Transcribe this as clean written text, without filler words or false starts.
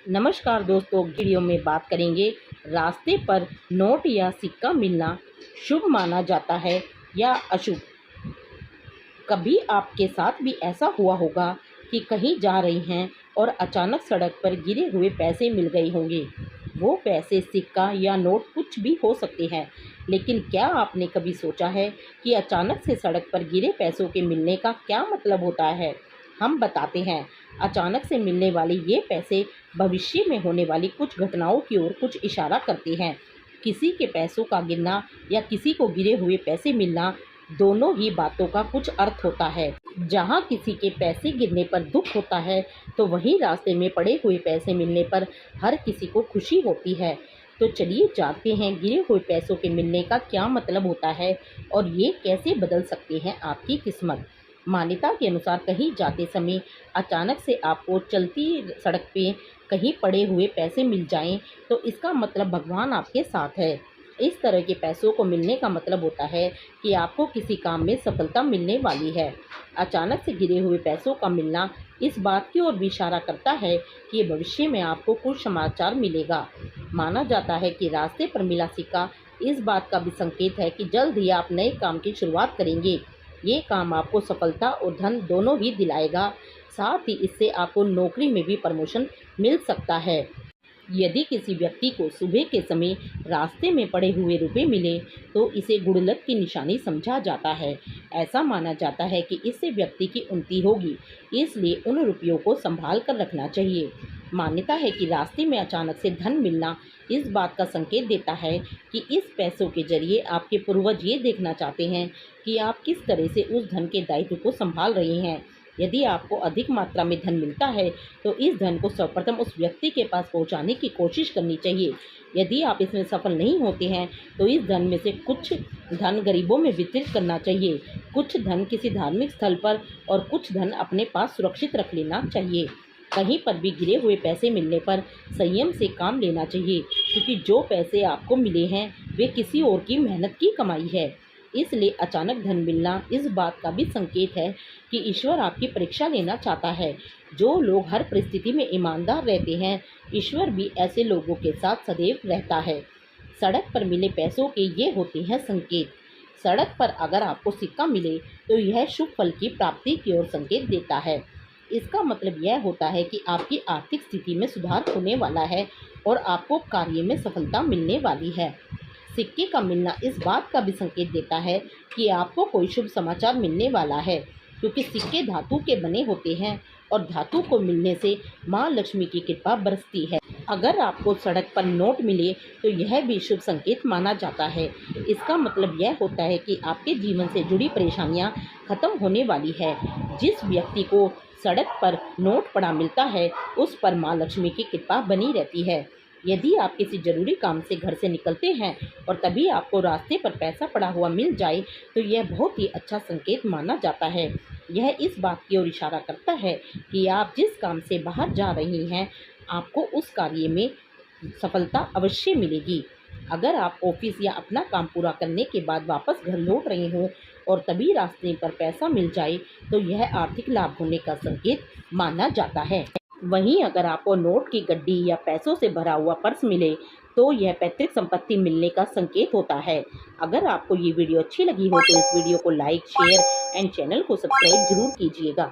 नमस्कार दोस्तों, वीडियो में बात करेंगे रास्ते पर नोट या सिक्का मिलना शुभ माना जाता है या अशुभ। कभी आपके साथ भी ऐसा हुआ होगा कि कहीं जा रही हैं और अचानक सड़क पर गिरे हुए पैसे मिल गए होंगे। वो पैसे, सिक्का या नोट कुछ भी हो सकते हैं, लेकिन क्या आपने कभी सोचा है कि अचानक से सड़क पर गिरे पैसों के मिलने का क्या मतलब होता है? हम बताते हैं। अचानक से मिलने वाले ये पैसे भविष्य में होने वाली कुछ घटनाओं की ओर कुछ इशारा करते हैं। किसी के पैसों का गिरना या किसी को गिरे हुए पैसे मिलना, दोनों ही बातों का कुछ अर्थ होता है। जहाँ किसी के पैसे गिरने पर दुख होता है, तो वहीं रास्ते में पड़े हुए पैसे मिलने पर हर किसी को खुशी होती है। तो चलिए जानते हैं गिरे हुए पैसों के मिलने का क्या मतलब होता है और ये कैसे बदल सकते हैं आपकी किस्मत। मान्यता के अनुसार कहीं जाते समय अचानक से आपको चलती सड़क पे कहीं पड़े हुए पैसे मिल जाएं, तो इसका मतलब भगवान आपके साथ है। इस तरह के पैसों को मिलने का मतलब होता है कि आपको किसी काम में सफलता मिलने वाली है। अचानक से गिरे हुए पैसों का मिलना इस बात की ओर भी इशारा करता है कि भविष्य में आपको कुछ समाचार मिलेगा। माना जाता है कि रास्ते पर मिला सिक्का इस बात का भी संकेत है कि जल्द ही आप नए काम की शुरुआत करेंगे। ये काम आपको सफलता और धन दोनों ही दिलाएगा। साथ ही इससे आपको नौकरी में भी प्रमोशन मिल सकता है। यदि किसी व्यक्ति को सुबह के समय रास्ते में पड़े हुए रुपए मिले, तो इसे गुड़लक की निशानी समझा जाता है। ऐसा माना जाता है कि इससे व्यक्ति की उन्नति होगी, इसलिए उन रुपयों को संभाल कर रखना चाहिए। मान्यता है कि रास्ते में अचानक से धन मिलना इस बात का संकेत देता है कि इस पैसों के जरिए आपके पूर्वज ये देखना चाहते हैं कि आप किस तरह से उस धन के दायित्व को संभाल रहे हैं। यदि आपको अधिक मात्रा में धन मिलता है, तो इस धन को सर्वप्रथम उस व्यक्ति के पास पहुंचाने की कोशिश करनी चाहिए। यदि आप इसमें सफल नहीं होते हैं, तो इस धन में से कुछ धन गरीबों में वितरित करना चाहिए, कुछ धन किसी धार्मिक स्थल पर और कुछ धन अपने पास सुरक्षित रख लेना चाहिए। कहीं पर भी गिरे हुए पैसे मिलने पर संयम से काम लेना चाहिए, क्योंकि जो पैसे आपको मिले हैं वे किसी और की मेहनत की कमाई है। इसलिए अचानक धन मिलना इस बात का भी संकेत है कि ईश्वर आपकी परीक्षा लेना चाहता है। जो लोग हर परिस्थिति में ईमानदार रहते हैं, ईश्वर भी ऐसे लोगों के साथ सदैव रहता है। सड़क पर मिले पैसों के ये होते हैं संकेत। सड़क पर अगर आपको सिक्का मिले, तो यह शुभ फल की प्राप्ति की ओर संकेत देता है। इसका मतलब यह होता है कि आपकी आर्थिक स्थिति में सुधार होने वाला है और आपको कार्य में सफलता मिलने वाली है। सिक्के का मिलना इस बात का भी संकेत देता है कि आपको कोई शुभ समाचार मिलने वाला है, क्योंकि सिक्के धातु के बने होते हैं और धातु को मिलने से माँ लक्ष्मी की कृपा बरसती है। अगर आपको सड़क पर नोट मिले, तो यह भी शुभ संकेत माना जाता है। इसका मतलब यह होता है कि आपके जीवन से जुड़ी परेशानियां खत्म होने वाली है। जिस व्यक्ति को सड़क पर नोट पड़ा मिलता है, उस पर माँ लक्ष्मी की कृपा बनी रहती है। यदि आप किसी जरूरी काम से घर से निकलते हैं और तभी आपको रास्ते पर पैसा पड़ा हुआ मिल जाए, तो यह बहुत ही अच्छा संकेत माना जाता है। यह इस बात की ओर इशारा करता है कि आप जिस काम से बाहर जा रही हैं, आपको उस कार्य में सफलता अवश्य मिलेगी। अगर आप ऑफिस या अपना काम पूरा करने के बाद वापस घर लौट रहे हों और तभी रास्ते पर पैसा मिल जाए, तो यह आर्थिक लाभ होने का संकेत माना जाता है। वहीं अगर आपको नोट की गड्डी या पैसों से भरा हुआ पर्स मिले, तो यह पैतृक संपत्ति मिलने का संकेत होता है। अगर आपको ये वीडियो अच्छी लगी हो, तो इस वीडियो को लाइक, शेयर एंड चैनल को सब्सक्राइब जरूर कीजिएगा।